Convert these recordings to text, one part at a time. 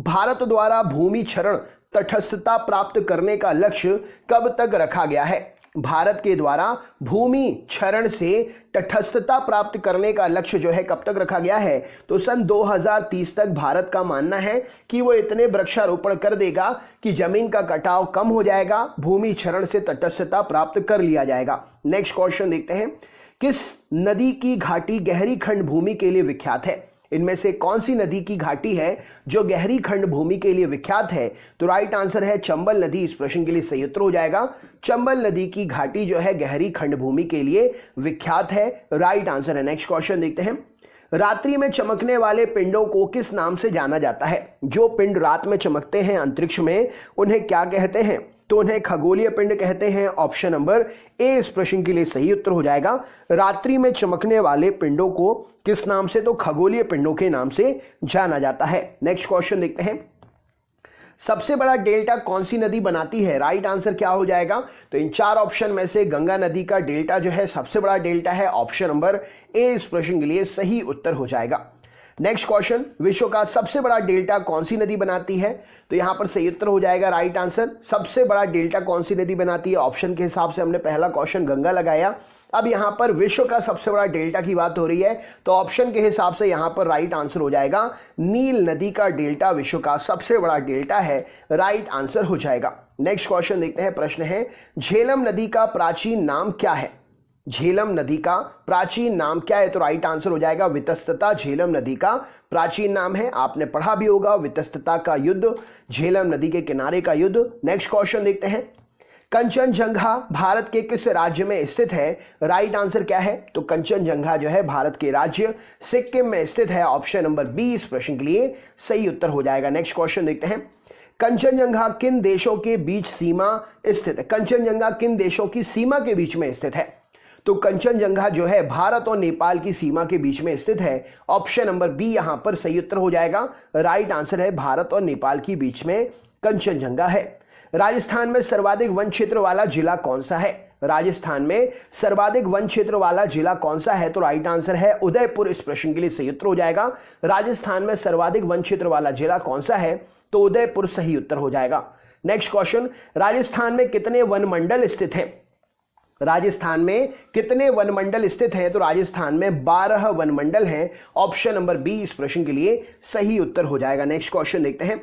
भारत द्वारा भूमि क्षरण तटस्थता प्राप्त करने का लक्ष्य कब तक रखा गया है? भारत के द्वारा भूमि क्षरण से तटस्थता प्राप्त करने का लक्ष्य जो है कब तक रखा गया है? तो सन 2030 तक भारत का मानना है कि वो इतने वृक्षारोपण कर देगा कि जमीन का कटाव कम हो जाएगा, भूमि क्षरण से तटस्थता प्राप्त कर लिया जाएगा। नेक्स्ट क्वेश्चन देखते हैं, किस नदी की घाटी गहरी खंड भूमि के लिए विख्यात है? इनमें से कौन सी नदी की घाटी है जो गहरी खंड भूमि के लिए विख्यात है? तो राइट आंसर है चंबल नदी। इस प्रश्न के लिए सही उत्तर हो जाएगा चंबल नदी की घाटी जो है गहरी खंड भूमि के लिए विख्यात है, राइट आंसर है। नेक्स्ट क्वेश्चन देखते हैं, रात्रि में चमकने वाले पिंडों को किस नाम से जाना जाता है? जो पिंड रात में चमकते हैं अंतरिक्ष में उन्हें क्या कहते हैं? तो उन्हें खगोलीय पिंड कहते हैं। ऑप्शन नंबर ए इस प्रश्न के लिए सही उत्तर हो जाएगा। रात्रि में चमकने वाले पिंडों को किस नाम से? तो खगोलीय पिंडों के नाम से जाना जाता है। नेक्स्ट क्वेश्चन देखते हैं, सबसे बड़ा डेल्टा कौन सी नदी बनाती है? राइट आंसर क्या हो जाएगा? तो इन चार ऑप्शन में से गंगा नदी का डेल्टा जो है सबसे बड़ा डेल्टा है। ऑप्शन नंबर ए इस प्रश्न के लिए सही उत्तर हो जाएगा। नेक्स्ट क्वेश्चन, विश्व का सबसे बड़ा डेल्टा कौन सी नदी बनाती है? तो यहां पर सही उत्तर हो जाएगा राइट आंसर। सबसे बड़ा डेल्टा कौन सी नदी बनाती है? ऑप्शन के हिसाब से हमने पहला क्वेश्चन गंगा लगाया, अब यहां पर विश्व का सबसे बड़ा डेल्टा की बात हो रही है तो ऑप्शन के हिसाब से यहां पर राइट आंसर हो जाएगा नील नदी का डेल्टा विश्व का सबसे बड़ा डेल्टा है, राइट आंसर हो जाएगा। नेक्स्ट क्वेश्चन देखते हैं, प्रश्न है, झेलम नदी का प्राचीन नाम क्या है? झेलम नदी का प्राचीन नाम क्या है? तो राइट आंसर हो जाएगा वितस्तता। झेलम नदी का प्राचीन नाम है, आपने पढ़ा भी होगा, वितस्तता का युद्ध, झेलम नदी के किनारे का युद्ध। नेक्स्ट क्वेश्चन देखते हैं, कंचनजंगा भारत के किस राज्य में स्थित है? राइट आंसर क्या है? तो कंचनजंगा जो है भारत के राज्य सिक्किम में स्थित है। ऑप्शन नंबर बी इस प्रश्न के लिए सही उत्तर हो जाएगा। नेक्स्ट क्वेश्चन देखते हैं, कंचनजंगा किन देशों के बीच सीमा स्थित है? कंचनजंगा किन देशों की सीमा के बीच में स्थित है? तो कंचनजंगा जो है भारत और नेपाल की सीमा के बीच में स्थित है। ऑप्शन नंबर बी यहां पर सही उत्तर हो जाएगा। राइट आंसर है भारत और नेपाल के बीच में कंचनजंगा है। राजस्थान में सर्वाधिक वन क्षेत्र वाला जिला कौन सा है? राजस्थान में सर्वाधिक वन क्षेत्र वाला जिला कौन सा है? तो राइट आंसर है उदयपुर। इस प्रश्न के लिए सही उत्तर हो जाएगा। राजस्थान में सर्वाधिक वन क्षेत्र वाला जिला कौन सा है? तो उदयपुर सही उत्तर हो जाएगा। नेक्स्ट क्वेश्चन, राजस्थान में कितने वन मंडल स्थित हैं? राजस्थान में कितने वन मंडल स्थित हैं? तो राजस्थान में 12 वन मंडल हैं। ऑप्शन नंबर बी इस प्रश्न के लिए सही उत्तर हो जाएगा। नेक्स्ट क्वेश्चन देखते हैं,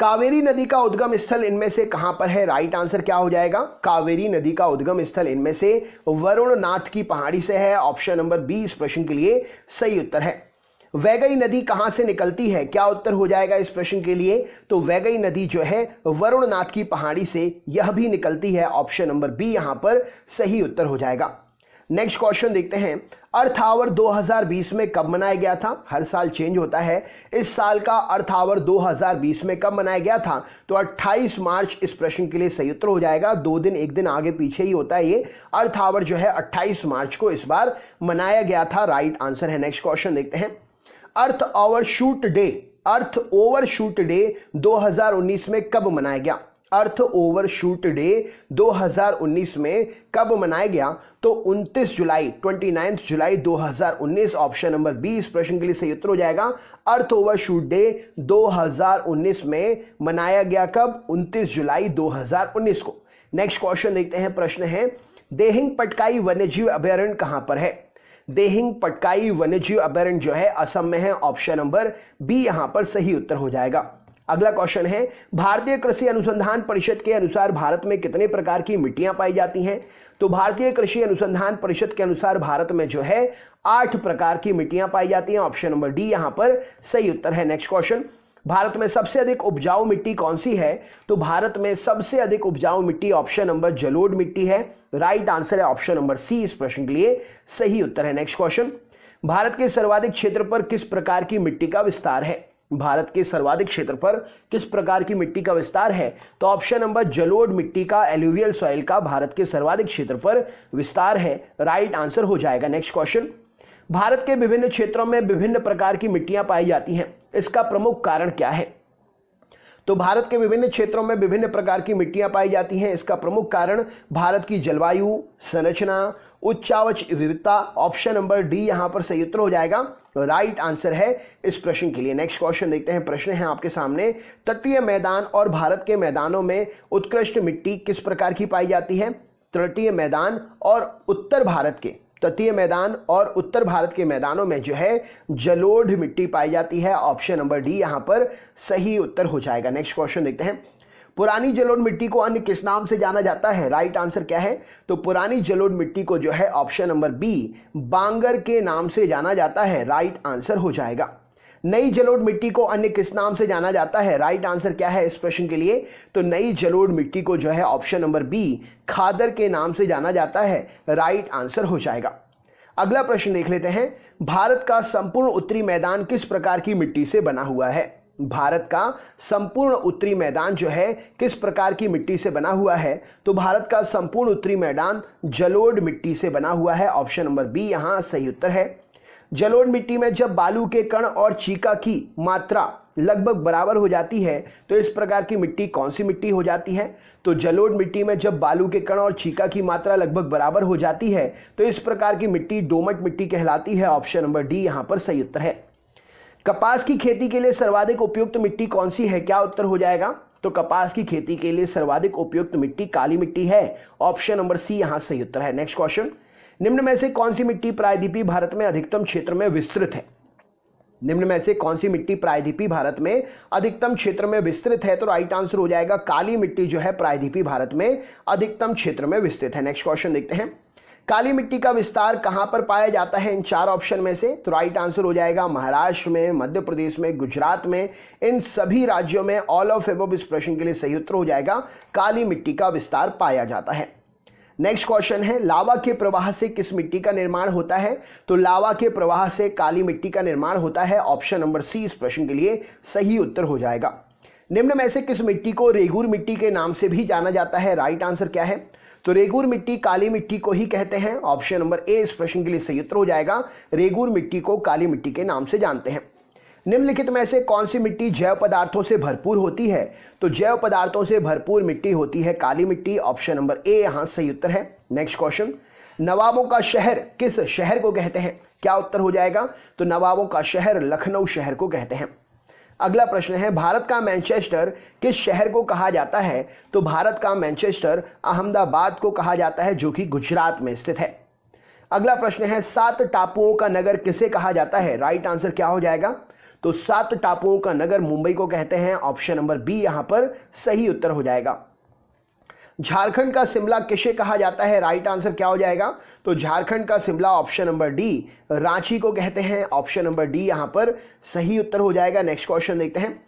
कावेरी नदी का उद्गम स्थल इनमें से कहां पर है? राइट आंसर क्या हो जाएगा? कावेरी नदी का उद्गम स्थल इनमें से वरुणनाथ की पहाड़ी से है। ऑप्शन नंबर बी इस प्रश्न के लिए सही उत्तर है। वैगई नदी कहां से निकलती है? क्या उत्तर हो जाएगा इस प्रश्न के लिए? तो वैगई नदी जो है वरुणनाथ की पहाड़ी से यह भी निकलती है। ऑप्शन नंबर बी यहां पर सही उत्तर हो जाएगा। नेक्स्ट क्वेश्चन देखते हैं, अर्थ आवर 2020 में कब मनाया गया था? हर साल चेंज होता है। इस साल का अर्थ आवर 2020 में कब मनाया गया था? तो 28 मार्च इस प्रश्न के लिए सही उत्तर हो जाएगा। 2 दिन 1 दिन आगे पीछे ही होता है ये। अर्थ आवर जो है 28 मार्च को इस बार मनाया गया था, राइट आंसर है। नेक्स्ट क्वेश्चन देखते हैं, अर्थ ओवरशूट डे 2019 में कब मनाया गया? अर्थ ओवरशूट डे 2019 में कब मनाया गया? तो 29 जुलाई 2019। ऑप्शन नंबर बी इस प्रश्न के लिए सही उत्तर हो जाएगा। अर्थ ओवरशूट डे 2019 में मनाया गया कब? 29 जुलाई 2019 को। नेक्स्ट क्वेश्चन देखते हैं, प्रश्न है, देहिंग पटकाई वन्यजीव अभयारण्य कहां पर है? देहिंग पटकाई वन्यजीव अभयारण्य जो है असम में है। ऑप्शन नंबर बी यहां पर सही उत्तर हो जाएगा। अगला क्वेश्चन है, भारतीय कृषि अनुसंधान परिषद के अनुसार भारत में कितने प्रकार की मिट्टियां पाई जाती हैं? तो भारतीय कृषि अनुसंधान परिषद के अनुसार भारत में जो है 8 प्रकार की मिट्टियां पाई जाती हैं। ऑप्शन नंबर डी यहां पर सही उत्तर है। नेक्स्ट क्वेश्चन, भारत में सबसे अधिक उपजाऊ मिट्टी कौन सी है? तो भारत में सबसे अधिक उपजाऊ मिट्टी ऑप्शन नंबर जलोढ़ मिट्टी है। राइट आंसर है ऑप्शन नंबर सी इस प्रश्न के लिए सही उत्तर है। नेक्स्ट क्वेश्चन, भारत के सर्वाधिक क्षेत्र पर किस प्रकार की मिट्टी का विस्तार है? भारत के सर्वाधिक क्षेत्र पर किस प्रकार की मिट्टी का विस्तार है? तो ऑप्शन नंबर जलोढ़ मिट्टी का, एलुवियल सॉइल का भारत के सर्वाधिक क्षेत्र पर विस्तार है, राइट आंसर हो जाएगा। नेक्स्ट क्वेश्चन, भारत के विभिन्न क्षेत्रों में विभिन्न प्रकार की मिट्टियां पाई जाती हैं, इसका प्रमुख कारण क्या है? तो भारत के विभिन्न क्षेत्रों में विभिन्न प्रकार की मिट्टियां पाई जाती हैं। इसका प्रमुख कारण भारत की जलवायु, संरचना, उच्चावच विविधता। ऑप्शन नंबर डी यहां पर सही उत्तर हो जाएगा, राइट आंसर है इस प्रश्न के लिए। नेक्स्ट क्वेश्चन देखते हैं। प्रश्न है आपके सामने, तटीय मैदान और भारत के मैदानों में उत्कृष्ट मिट्टी किस प्रकार की पाई जाती है? तटीय मैदान और उत्तर भारत के तटीय मैदान और उत्तर भारत के मैदानों में जो है जलोढ़ मिट्टी पाई जाती है। ऑप्शन नंबर डी यहां पर सही उत्तर हो जाएगा। नेक्स्ट क्वेश्चन देखते हैं। पुरानी जलोढ़ मिट्टी को अन्य किस नाम से जाना जाता है? राइट आंसर क्या है? तो पुरानी जलोढ़ मिट्टी को जो है ऑप्शन नंबर बी बांगर के नाम से जाना जाता है। राइट आंसर हो जाएगा। नई जलोढ़ मिट्टी को अन्य किस नाम से जाना जाता है? राइट आंसर क्या है इस प्रश्न के लिए? तो नई जलोढ़ मिट्टी को जो है ऑप्शन नंबर बी खादर के नाम से जाना जाता है। राइट आंसर हो जाएगा। अगला प्रश्न देख लेते हैं। भारत का संपूर्ण उत्तरी मैदान किस प्रकार की मिट्टी से बना हुआ है? भारत का संपूर्ण उत्तरी मैदान जो है किस प्रकार की मिट्टी से बना हुआ है? तो भारत का संपूर्ण उत्तरी मैदान जलोढ़ मिट्टी से बना हुआ है। ऑप्शन नंबर बी यहां सही उत्तर है। जलोढ़ मिट्टी में जब बालू के कण और चीका की मात्रा लगभग बराबर हो जाती है तो इस प्रकार की मिट्टी कौन सी मिट्टी हो जाती है? तो जलोढ़ मिट्टी में जब बालू के कण और चीका की मात्रा लगभग बराबर हो जाती है तो इस प्रकार की मिट्टी दोमट मिट्टी कहलाती है। ऑप्शन नंबर डी यहां पर सही उत्तर है। कपास की खेती के लिए सर्वाधिक उपयुक्त मिट्टी कौन सी है? क्या उत्तर हो जाएगा? तो कपास की खेती के लिए सर्वाधिक उपयुक्त मिट्टी काली मिट्टी है। ऑप्शन नंबर सी यहां सही उत्तर है। नेक्स्ट क्वेश्चन, निम्न में से कौन सी मिट्टी प्रायद्वीपीय भारत में अधिकतम क्षेत्र में विस्तृत है? निम्न में से कौन सी मिट्टी प्रायद्वीपीय भारत में अधिकतम क्षेत्र में विस्तृत है? तो राइट आंसर हो जाएगा काली मिट्टी जो है प्रायद्वीपीय भारत में अधिकतम क्षेत्र में विस्तृत है। नेक्स्ट क्वेश्चन देखते हैं। काली मिट्टी का विस्तार कहां पर पाया जाता है इन चार ऑप्शन में से? तो राइट आंसर हो जाएगा महाराष्ट्र में, मध्य प्रदेश में, गुजरात में। इन सभी राज्यों में ऑल ऑफ एबव इस प्रश्न के लिए सही उत्तर हो जाएगा। काली मिट्टी का विस्तार पाया जाता है। नेक्स्ट क्वेश्चन है, लावा के प्रवाह से किस मिट्टी का निर्माण होता है? तो लावा के प्रवाह से काली मिट्टी का निर्माण होता है। ऑप्शन नंबर सी इस प्रश्न के लिए सही उत्तर हो जाएगा। निम्न में से किस मिट्टी को रेगूर मिट्टी के नाम से भी जाना जाता है? राइट आंसर क्या है? तो रेगूर मिट्टी काली मिट्टी को ही कहते हैं। ऑप्शन नंबर ए इस प्रश्न के लिए सही उत्तर हो जाएगा। रेगूर मिट्टी को काली मिट्टी के नाम से जानते हैं। निम्नलिखित में से कौन सी मिट्टी जैव पदार्थों से भरपूर होती है? तो जैव पदार्थों से भरपूर मिट्टी होती है काली मिट्टी। ऑप्शन नंबर ए यहां सही उत्तर है। नेक्स्ट क्वेश्चन, नवाबों का शहर किस शहर को कहते हैं? क्या उत्तर हो जाएगा? तो नवाबों का शहर लखनऊ शहर को कहते हैं। अगला प्रश्न है, भारत का मैनचेस्टर किस शहर को कहा जाता है? तो भारत का मैनचेस्टर अहमदाबाद को कहा जाता है जो कि गुजरात में स्थित है। अगला प्रश्न है, 7 टापुओं का नगर किसे कहा जाता है? राइट आंसर क्या हो जाएगा? तो 7 टापुओं का नगर मुंबई को कहते हैं। ऑप्शन नंबर बी यहां पर सही उत्तर हो जाएगा। झारखंड का शिमला किसे कहा जाता है? राइट आंसर क्या हो जाएगा? तो झारखंड का Shimla option number D Ranchi को कहते हैं। ऑप्शन नंबर डी यहां पर सही उत्तर हो जाएगा। नेक्स्ट क्वेश्चन देखते हैं।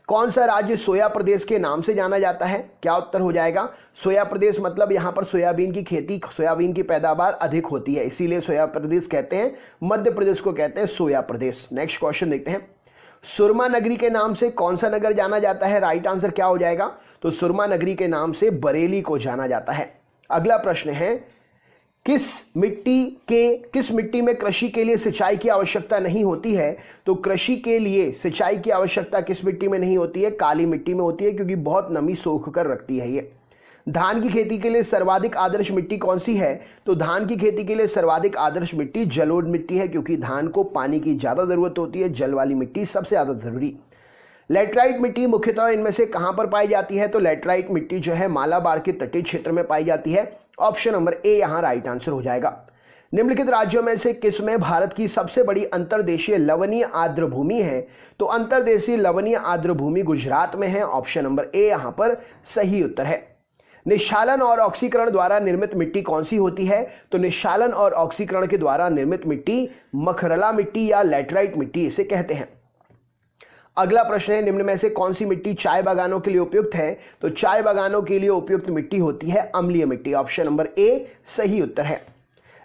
कौन सा राज्य सोया प्रदेश के नाम से जाना जाता है? क्या उत्तर हो जाएगा? सोया प्रदेश मतलब यहां पर सोयाबीन की खेती, सोयाबीन की पैदावार अधिक होती है, इसीलिए सोया प्रदेश कहते हैं। मध्य प्रदेश को कहते हैं सोया प्रदेश। नेक्स्ट क्वेश्चन देखते हैं। सुरमा नगरी के नाम से कौन सा नगर जाना जाता है? राइट आंसर क्या हो जाएगा? तो सुरमा नगरी के नाम से बरेली को जाना जाता है। अगला प्रश्न है, किस मिट्टी में कृषि के लिए सिंचाई की आवश्यकता नहीं होती है? तो कृषि के लिए सिंचाई की आवश्यकता किस मिट्टी में नहीं होती है? काली मिट्टी में होती है, क्योंकि बहुत नमी सोख कर रखती है ये। धान की खेती के लिए सर्वाधिक आदर्श मिट्टी कौन सी है? तो धान की खेती के लिए सर्वाधिक आदर्श मिट्टी जलोढ़ मिट्टी है, क्योंकि धान को पानी की ज्यादा जरूरत होती है। जल वाली मिट्टी सबसे ज्यादा जरूरी। लैटराइट मिट्टी मुख्यतः इनमें से कहां पर पाई जाती है? तो लैटराइट मिट्टी जो है मालाबार के तटीय क्षेत्र में पाई जाती है। ऑप्शन नंबर ए यहां राइट आंसर हो जाएगा। निम्नलिखित राज्यों में से किस में भारत की सबसे बड़ी अंतर्देशीय लवणीय आर्द्र भूमि है? तो अंतर्देशीय लवणीय आर्द्र भूमि गुजरात में है। ऑप्शन नंबर ए यहां पर सही उत्तर है। निश्चालन और ऑक्सीकरण द्वारा निर्मित मिट्टी कौन सी होती है? तो निश्चालन और ऑक्सीकरण के द्वारा निर्मित मिट्टी मखरला मिट्टी या लैटराइट मिट्टी इसे कहते हैं। अगला प्रश्न है, निम्न में से कौन सी मिट्टी चाय बागानों के लिए उपयुक्त है? तो चाय बागानों के लिए उपयुक्त मिट्टी होती है अम्लीय मिट्टी। ऑप्शन नंबर ए सही उत्तर है।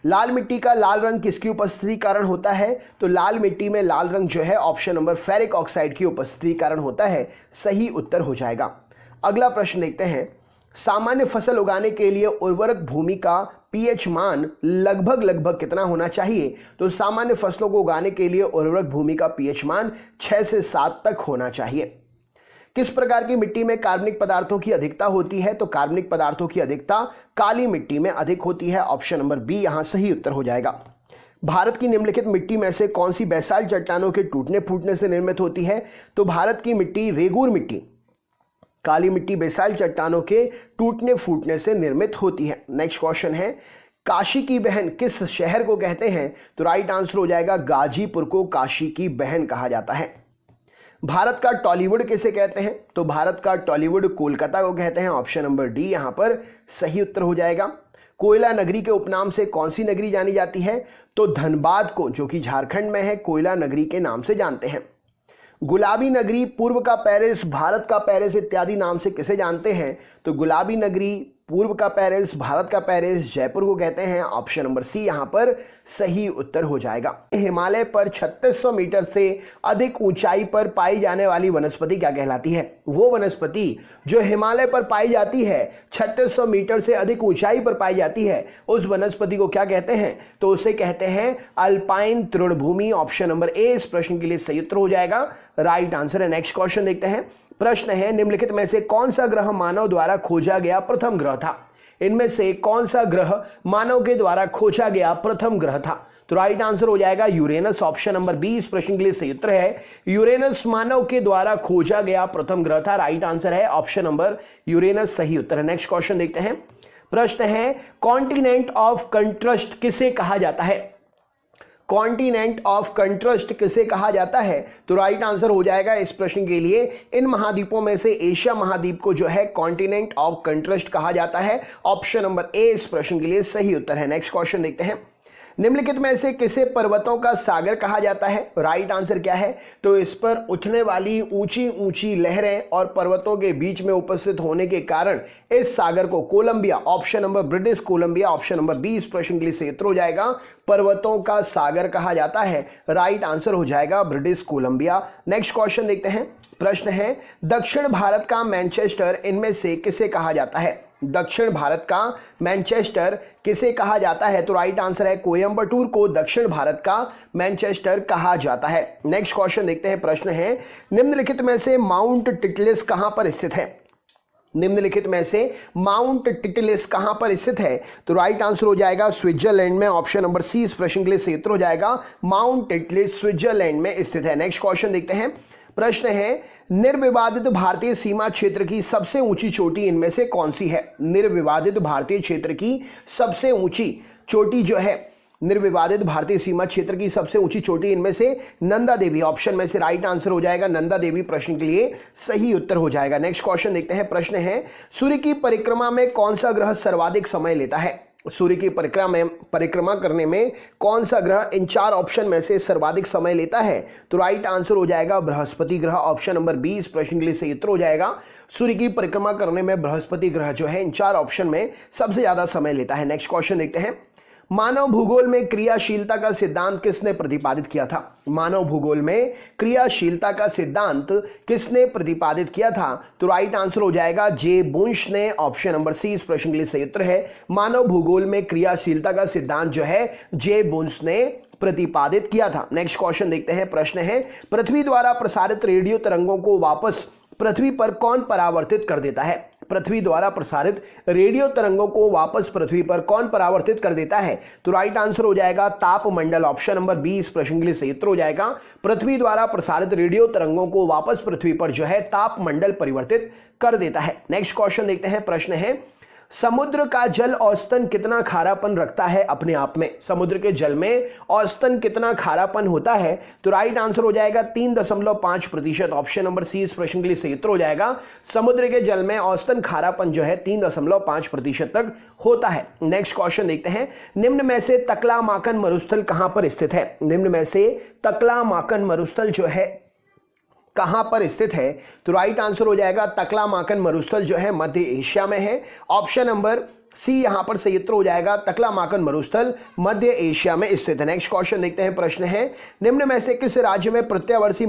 लाल मिट्टी का लाल रंग किसकी उपस्थिति कारण होता है? तो लाल मिट्टी में लाल रंग जो है ऑप्शन नंबर फेरिक ऑक्साइड की उपस्थिति कारण होता है। सही उत्तर हो जाएगा। अगला प्रश्न देखते हैं, सामान्य फसल उगाने के लिए उर्वरक भूमि का पीएच मान लगभग कितना होना चाहिए? तो सामान्य फसलों को उगाने के लिए उर्वरक भूमि का पीएच मान 6 से 7 तक होना चाहिए। किस प्रकार की मिट्टी में कार्बनिक पदार्थों की अधिकता होती है? तो कार्बनिक पदार्थों की अधिकता काली मिट्टी में अधिक होती है। ऑप्शन नंबर बी यहां सही उत्तर हो जाएगा। भारत की निम्नलिखित मिट्टी में से कौन सी बेसाल्ट चट्टानों के टूटने फूटने से निर्मित होती है? तो भारत की मिट्टी रेगूर मिट्टी, काली मिट्टी बेसाल्ट चट्टानों के टूटने फूटने से निर्मित होती है। नेक्स्ट क्वेश्चन है, काशी की बहन किस शहर को कहते हैं? तो राइट आंसर हो जाएगा गाजीपुर को काशी की बहन कहा जाता है। भारत का टॉलीवुड किसे कहते हैं? तो भारत का टॉलीवुड कोलकाता को कहते हैं। ऑप्शन नंबर डी यहां पर सही उत्तर हो जाएगा। कोयला नगरी के उपनाम से कौन सी नगरी जानी जाती है? तो धनबाद को, जो कि झारखंड में है, कोयला नगरी के नाम से जानते हैं। गुलाबी नगरी, पूर्व का पेरिस, भारत का पेरिस इत्यादि नाम से किसे जानते हैं? तो गुलाबी नगरी, पूर्व का पेरिस, भारत का पेरिस, जयपुर को कहते हैं। ऑप्शन नंबर सी यहां पर सही उत्तर हो जाएगा। हिमालय पर 3600 मीटर से अधिक ऊंचाई पर पाई जाने वाली वनस्पति क्या कहलाती है? वो वनस्पति जो हिमालय पर पाई जाती है, 3600 मीटर से अधिक ऊंचाई पर पाई जाती है, उस वनस्पति को क्या कहते हैं? तो उसे कहते हैं अल्पाइन तृणभूमि। ऑप्शन नंबर ए इस प्रश्न के लिए सही उत्तर हो जाएगा, राइट आंसर है। नेक्स्ट क्वेश्चन देखते हैं। प्रश्न है, निम्नलिखित में से कौन सा ग्रह मानव द्वारा खोजा गया प्रथम ग्रह था? इनमें से कौन सा ग्रह मानव के द्वारा खोजा गया प्रथम ग्रह था? तो राइट आंसर हो जाएगा यूरेनस। ऑप्शन नंबर बी इस प्रश्न के लिए सही उत्तर है, यूरेनस मानव के द्वारा खोजा गया प्रथम ग्रह था। राइट आंसर है ऑप्शन नंबर यूरेनस सही उत्तर है। नेक्स्ट क्वेश्चन देखते हैं। प्रश्न है, कॉन्टिनेंट ऑफ कंट्रस्ट किसे कहा जाता है? कॉन्टिनेंट ऑफ कंट्रस्ट किसे कहा जाता है? तो राइट आंसर हो जाएगा इस प्रश्न के लिए, इन महाद्वीपों में से एशिया महाद्वीप को जो है कॉन्टिनेंट ऑफ कंट्रस्ट कहा जाता है। ऑप्शन नंबर ए इस प्रश्न के लिए सही उत्तर है। नेक्स्ट क्वेश्चन देखते हैं। निम्नलिखित में से किसे पर्वतों का सागर कहा जाता है? राइट आंसर क्या है? तो इस पर उठने वाली ऊंची ऊंची लहरें और पर्वतों के बीच में उपस्थित होने के कारण इस सागर को Columbia, option number British Columbia, option number B इस प्रश्न के लिए सही उत्तर हो जाएगा, पर्वतों का सागर कहा जाता है। राइट आंसर हो जाएगा ब्रिटिश कोलंबिया। नेक्स्ट क्वेश्चन देखते हैं। प्रश्न है, दक्षिण भारत का मैनचेस्टर इनमें से किसे कहा जाता है? दक्षिण भारत का मैनचेस्टर किसे कहा जाता है? तो राइट आंसर है कोयंबटूर को दक्षिण भारत का मैनचेस्टर कहा जाता है। नेक्स्ट क्वेश्चन देखते हैं। प्रश्न है, निम्नलिखित में से माउंट टिटलिस कहां पर स्थित है? निम्नलिखित में से माउंट टिटलिस कहां पर स्थित है? तो राइट आंसर हो जाएगा स्विट्जरलैंड में। ऑप्शन नंबर सी इस प्रश्न के लिए सही उत्तर हो जाएगा, माउंट टिटलिस स्विट्जरलैंड में स्थित है। नेक्स्ट क्वेश्चन देखते हैं। प्रश्न है, निर्विवादित भारतीय सीमा क्षेत्र की सबसे ऊंची चोटी इनमें से कौन सी है? निर्विवादित भारतीय क्षेत्र की सबसे ऊंची चोटी जो है, निर्विवादित भारतीय सीमा क्षेत्र की सबसे ऊंची चोटी इनमें से नंदा देवी, ऑप्शन में से राइट आंसर हो जाएगा नंदा देवी प्रश्न के लिए सही उत्तर हो जाएगा। नेक्स्ट क्वेश्चन देखते हैं। प्रश्न है, सूर्य की परिक्रमा में कौन सा ग्रह सर्वाधिक समय लेता है? सूर्य की परिक्रमा करने में कौन सा ग्रह इन चार ऑप्शन में से सर्वाधिक समय लेता है? तो राइट आंसर हो जाएगा बृहस्पति ग्रह। ऑप्शन नंबर बी इस प्रश्न के लिए सही उत्तर हो जाएगा, सूर्य की परिक्रमा करने में बृहस्पति ग्रह जो है इन चार ऑप्शन में सबसे ज्यादा समय लेता है। नेक्स्ट क्वेश्चन देखते हैं। मानव भूगोल में क्रियाशीलता का सिद्धांत किसने प्रतिपादित किया था? मानव भूगोल में क्रियाशीलता का सिद्धांत किसने प्रतिपादित किया था? तो राइट आंसर हो जाएगा जे बुश ने। ऑप्शन नंबर सी इस प्रश्न के लिए सही उत्तर है, मानव भूगोल में क्रियाशीलता का सिद्धांत जो है जे बुश ने प्रतिपादित किया था। नेक्स्ट क्वेश्चन देखते हैं। प्रश्न है, पृथ्वी द्वारा प्रसारित रेडियो तरंगों को वापस पृथ्वी पर कौन परावर्तित कर देता है? पृथ्वी द्वारा प्रसारित रेडियो तरंगों को वापस पृथ्वी पर कौन परावर्तित कर देता है? तो राइट आंसर हो जाएगा तापमंडल। ऑप्शन नंबर बी इस प्रश्न के लिए सही उत्तर हो जाएगा, पृथ्वी द्वारा प्रसारित रेडियो तरंगों को वापस पृथ्वी पर जो है तापमंडल परिवर्तित कर देता है। नेक्स्ट क्वेश्चन देखते हैं। प्रश्न है, समुद्र का जल औसतन कितना खारापन रखता है अपने आप में? समुद्र के जल में औसतन कितना खारापन होता है? तो राइट आंसर हो जाएगा 3.5%। ऑप्शन नंबर सी इस प्रश्न के लिए सही उत्तर हो जाएगा, समुद्र के जल में औसतन खारापन जो है 3.5% तक होता है। नेक्स्ट क्वेश्चन देखते हैं। निम्न में से तकलामाकन मरुस्थल कहां पर स्थित है? निम्न में से तकलामाकन मरुस्थल जो है कहां पर स्थित है? तो राइट आंसर हो जाएगा तकलामाकन मरुस्थल जो है मध्य एशिया में है। ऑप्शन नंबर सी यहां पर सही उत्तर हो जाएगा, तकलामाकन मरुस्थल मध्य एशिया में स्थित है। नेक्स्ट क्वेश्चन देखते हैं। प्रश्न है, निम्न में से किस राज्य में प्रत्यावर्ती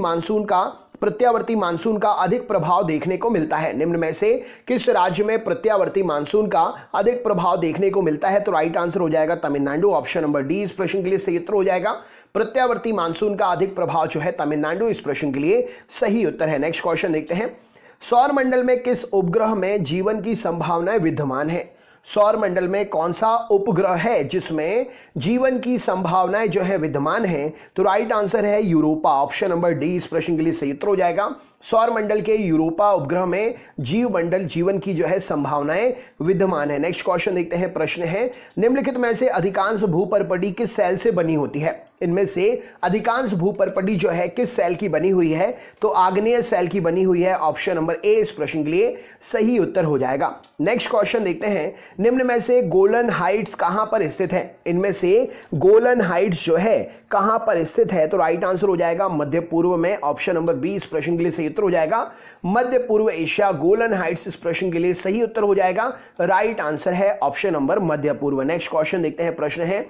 मानसून का अधिक प्रभाव देखने को मिलता है? निम्न में से किस राज्य में प्रत्यावर्ती मानसून का अधिक प्रभाव देखने को मिलता है? तो राइट आंसर हो जाएगा तमिलनाडु। ऑप्शन नंबर डी इस प्रश्न के लिए सही उत्तर हो जाएगा, प्रत्यावर्ती मानसून का अधिक प्रभाव जो है तमिलनाडु इस प्रश्न के लिए सही उत्तर है। नेक्स्ट क्वेश्चन देखते हैं। सौर मंडल में किस उपग्रह में जीवन की संभावनाएं विद्यमान है? सौर मंडल में कौन सा उपग्रह है जिसमें जीवन की संभावनाएं जो है विद्यमान है? तो राइट आंसर है यूरोपा। ऑप्शन नंबर डी इस प्रश्न के लिए सही उत्तर हो जाएगा। सौर मंडल के यूरोपा उपग्रह में जीवन की जो है संभावनाएं विद्यमान है। नेक्स्ट क्वेश्चन देखते हैं। प्रश्न है, निम्नलिखित में से अधिकांश भूपर्पटी किस सेल से बनी होती है? इनमें से अधिकांश भूपर्पटी जो है किस सेल की बनी हुई है? तो आग्नेय सेल की बनी हुई है। ऑप्शन नंबर ए इस प्रश्न के लिए सही उत्तर हो जाएगा। नेक्स्ट क्वेश्चन देखते हैं, निम्न में से गोलन हाइट्स कहां पर स्थित है? इनमें से गोलन हाइट्स जो है कहां पर स्थित है? तो राइट आंसर हो जाएगा मध्य पूर्व में। ऑप्शन नंबर बी इस प्रश्न के लिए सही उत्तर हो जाएगा। मध्य पूर्व एशिया, गोलन हाइट्स इस प्रश्न के लिए सही उत्तर हो जाएगा। राइट आंसर है ऑप्शन नंबर मध्य पूर्व। नेक्स्ट क्वेश्चन देखते हैं। प्रश्न है,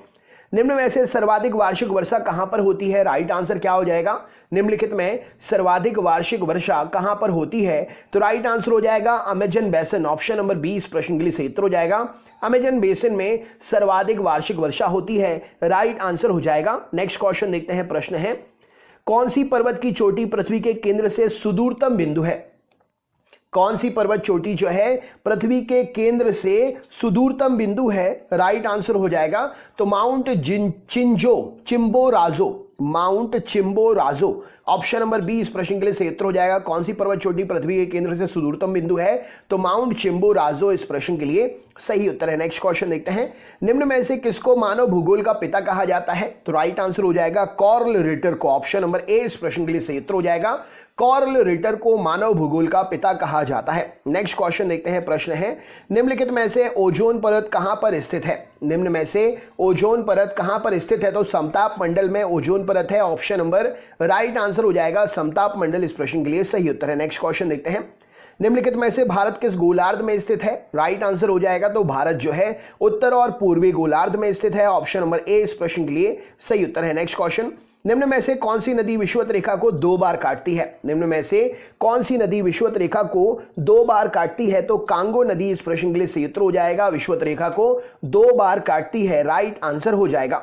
निम्न में से सर्वाधिक वार्षिक वर्षा कहां पर होती है? राइट आंसर क्या हो जाएगा? निम्नलिखित में सर्वाधिक वार्षिक वर्षा कहां पर होती है? तो राइट आंसर हो जाएगा Amazon basin. Option number B इस प्रश्न के लिए सही उत्तर हो जाएगा। अमेजन बेसिन में सर्वाधिक वार्षिक वर्षा होती है। राइट आंसर हो जाएगा। नेक्स्ट क्वेश्चन देखते हैं। प्रश्न है, कौन सी पर्वत की चोटी पृथ्वी के केंद्र से सुदूरतम बिंदु है? कौन सी पर्वत चोटी जो है पृथ्वी के केंद्र से सुदूरतम बिंदु है? राइट आंसर हो जाएगा तो Mount Chimborazo. Mount Chimborazo. Option number B इस प्रश्न के लिए सही उत्तर हो जाएगा। कौन सी पर्वत चोटी पृथ्वी के केंद्र से सुदूरतम बिंदु है? तो माउंट चिम्बोराजो इस प्रश्न के लिए सही उत्तर है। नेक्स्ट क्वेश्चन देखते हैं, निम्न में से किसको मानव भूगोल का पिता कहा जाता है? तो राइट आंसर हो जाएगा कार्ल रिटर को। ऑप्शन नंबर ए इस प्रश्न के लिए सही उत्तर हो जाएगा। कार्ल रिटर को मानव भूगोल का पिता कहा जाता है। नेक्स्ट क्वेश्चन देखते हैं। प्रश्न है, निम्नलिखित में से ओजोन परत कहां पर स्थित है? निम्न में से ओजोन परत कहां पर स्थित है? तो समताप मंडल में ओजोन परत है। ऑप्शन नंबर राइट आंसर हो जाएगा समताप मंडल इस प्रश्न के लिए सही उत्तर है। नेक्स्ट क्वेश्चन देखते हैं, निम्नलिखित में से भारत किस गोलार्ध में स्थित है? राइट आंसर हो जाएगा तो भारत जो है उत्तर और पूर्वी गोलार्ध में स्थित है। ऑप्शन नंबर ए इस प्रश्न के लिए सही उत्तर है। नेक्स्ट क्वेश्चन, निम्न में से कौन सी नदी विषुवत रेखा को 2 बार काटती है? निम्न में से कौन सी नदी विषुवत रेखा को 2 बार काटती है? तो कांगो नदी इस प्रश्न के लिए सही उत्तर हो जाएगा। विषुवत रेखा को 2 बार काटती है। राइट आंसर हो जाएगा।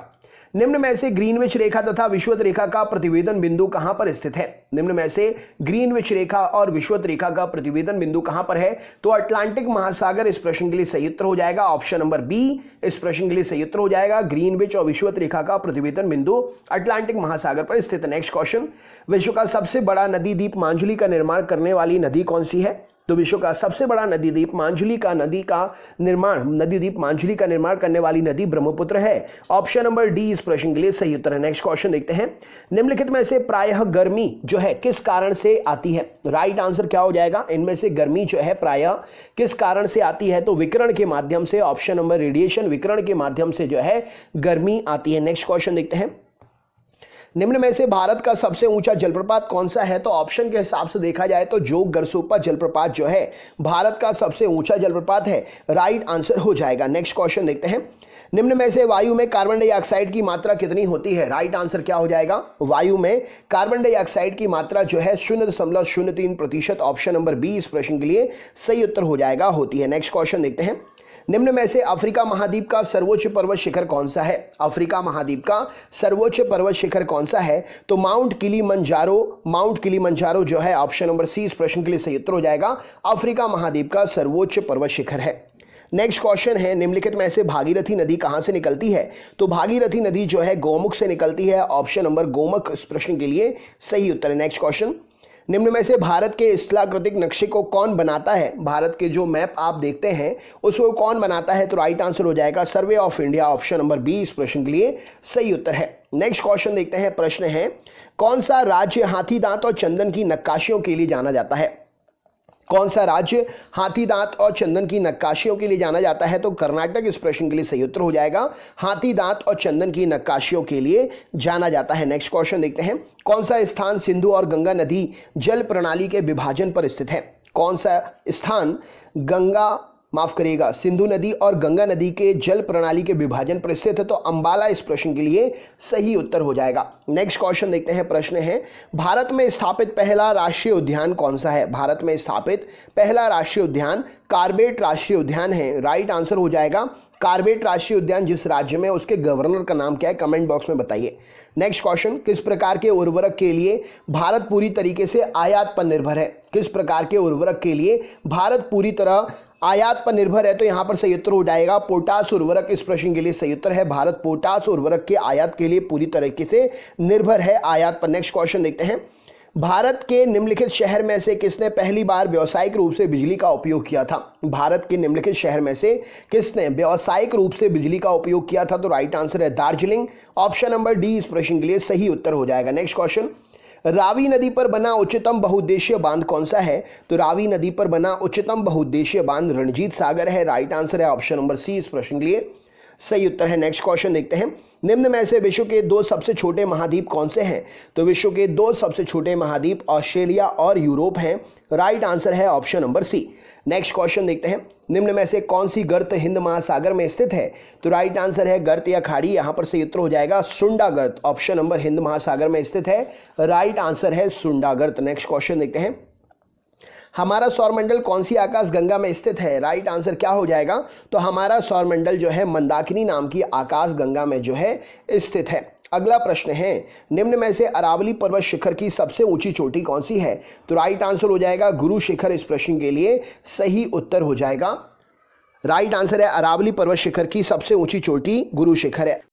निम्न में से ग्रीनविच रेखा तथा विषुवत रेखा का प्रतिवेदन बिंदु कहां पर स्थित है? निम्न में से ग्रीनविच रेखा और विषुवत रेखा का प्रतिवेदन बिंदु कहां पर है? तो अटलांटिक महासागर इस प्रश्न के लिए सही उत्तर हो जाएगा। ऑप्शन नंबर बी इस प्रश्न के लिए सही उत्तर हो जाएगा। ग्रीनविच और विषुवत रेखा का प्रतिवेदन बिंदु अटलांटिक महासागर पर स्थित है। नेक्स्ट क्वेश्चन, विश्व का सबसे बड़ा नदी द्वीप मांजुली का निर्माण करने वाली नदी कौन सी है? तो विश्व का सबसे बड़ा नदी द्वीप मांजुली का निर्माण करने वाली नदी ब्रह्मपुत्र है। ऑप्शन नंबर डी इस प्रश्न के लिए सही उत्तर है। नेक्स्ट क्वेश्चन देखते हैं, निम्नलिखित में से प्रायः गर्मी जो है किस कारण से आती है? राइट आंसर क्या हो जाएगा? इनमें से गर्मी जो है प्रायः किस कारण से आती है? तो विकिरण के माध्यम से। ऑप्शन नंबर रेडिएशन, विकिरण के माध्यम से जो है गर्मी आती है। नेक्स्ट क्वेश्चन देखते हैं, निम्न में से भारत का सबसे ऊंचा जलप्रपात कौन सा है? तो ऑप्शन के हिसाब से देखा जाए तो जोग गरसोपा जलप्रपात जो है भारत का सबसे ऊंचा जलप्रपात है। राइट आंसर हो जाएगा। नेक्स्ट क्वेश्चन देखते हैं, निम्न में से वायु में कार्बन डाइऑक्साइड की मात्रा कितनी होती है? राइट आंसर क्या हो जाएगा? वायु में कार्बन डाइऑक्साइड की मात्रा जो है 0.03%। ऑप्शन नंबर बी इस प्रश्न के लिए सही उत्तर हो जाएगा, होती है। नेक्स्ट क्वेश्चन देखते हैं, निम्न में से अफ्रीका महाद्वीप का सर्वोच्च पर्वत शिखर कौन सा है? अफ्रीका महाद्वीप का सर्वोच्च पर्वत शिखर कौन सा है? तो माउंट किलिमंजारो जो है ऑप्शन नंबर सी इस प्रश्न के लिए सही उत्तर हो जाएगा। अफ्रीका महाद्वीप का सर्वोच्च पर्वत शिखर है। नेक्स्ट क्वेश्चन है, निम्नलिखित में से भागीरथी नदी कहां से निकलती है? तो भागीरथी नदी जो है गोमुख से निकलती है। ऑप्शन नंबर गोमुख इस प्रश्न के लिए सही उत्तर है। नेक्स्ट क्वेश्चन, निम्न में से भारत के स्थलाकृतिक नक्शे को कौन बनाता है? भारत के जो मैप आप देखते हैं उसको कौन बनाता है? तो राइट आंसर हो जाएगा Survey of India. Option number B इस प्रश्न के लिए सही उत्तर है। नेक्स्ट क्वेश्चन देखते हैं। प्रश्न है, कौन सा राज्य हाथी दांत और चंदन की नक्काशियों के लिए जाना जाता है? कौन सा राज्य हाथी दांत और चंदन की नक्काशियों के लिए जाना जाता है? तो कर्नाटक इस प्रश्न के लिए सही उत्तर हो जाएगा। हाथी दांत और चंदन की नक्काशियों के लिए जाना जाता है। नेक्स्ट क्वेश्चन देखते हैं, कौन सा स्थान सिंधु और गंगा नदी जल प्रणाली के विभाजन पर स्थित है? कौन सा स्थान सिंधु नदी और गंगा नदी के जल प्रणाली के विभाजन पर स्थित है? तो अंबाला इस प्रश्न के लिए सही उत्तर हो जाएगा। नेक्स्ट क्वेश्चन देखते हैं। प्रश्न है, भारत में स्थापित पहला राष्ट्रीय उद्यान कौन सा है? भारत में स्थापित पहला राष्ट्रीय उद्यान कार्बेट राष्ट्रीय उद्यान है। राइट आंसर हो जाएगा कार्बेट राष्ट्रीय उद्यान जिस राज्य में, उसके गवर्नर का नाम क्या है, कमेंट बॉक्स में बताइए। नेक्स्ट क्वेश्चन, किस प्रकार के उर्वरक के लिए भारत पूरी तरीके से आयात पर निर्भर है? किस प्रकार के उर्वरक के लिए भारत पूरी तरह आयात पर निर्भर है? तो यहां पर सही उत्तर हो जाएगा पोटास उर्वरक। इस प्रश्न के लिए सही उत्तर है भारत पोटास उर्वरक के आयात के लिए पूरी तरीके से निर्भर है, आयात पर। नेक्स्ट क्वेश्चन देखते हैं, भारत के निम्नलिखित शहर में से किसने पहली बार व्यावसायिक रूप से बिजली का उपयोग किया था? भारत के निम्नलिखित शहर में से किसने व्यावसायिक रूप से बिजली का उपयोग किया था? तो राइट आंसर है दार्जिलिंग। ऑप्शन नंबर डी इस प्रश्न के लिए सही उत्तर हो जाएगा। नेक्स्ट क्वेश्चन, रावी नदी पर बना उच्चतम बहुउद्देशीय बांध कौन सा है? तो रावी नदी पर बना उच्चतम बहुउद्देशीय बांध रणजीत सागर है। राइट आंसर है ऑप्शन नंबर सी इस प्रश्न के लिए सही उत्तर है। नेक्स्ट क्वेश्चन देखते हैं, निम्न में से विश्व के 2 सबसे छोटे महाद्वीप कौन से हैं? तो विश्व के 2 सबसे छोटे महाद्वीप ऑस्ट्रेलिया और यूरोप हैं। राइट आंसर है option number C. Next question देखते हैं, निम्न में से कौन सी गर्त हिंद महासागर में स्थित है? तो राइट आंसर है गर्त या खाड़ी। यहां पर सही उत्तर हो जाएगा सुंडा गर्त। ऑप्शन नंबर हिंद महासागर में स्थित है। राइट आंसर है सुंडा गर्त। नेक्स्ट क्वेश्चन देखते हैं, हमारा सौरमंडल कौन सी आकाश गंगा में स्थित है? राइट आंसर क्या हो जाएगा? तो हमारा सौरमंडल जो है मंदाकिनी नाम की आकाश गंगा में जो है स्थित है। अगला प्रश्न है, निम्न में से अरावली पर्वत शिखर की सबसे ऊंची चोटी कौन सी है? तो राइट आंसर हो जाएगा गुरु शिखर। इस प्रश्न के लिए सही उत्तर हो जाएगा। राइट आंसर है अरावली पर्वत शिखर की सबसे ऊंची चोटी गुरु शिखर है।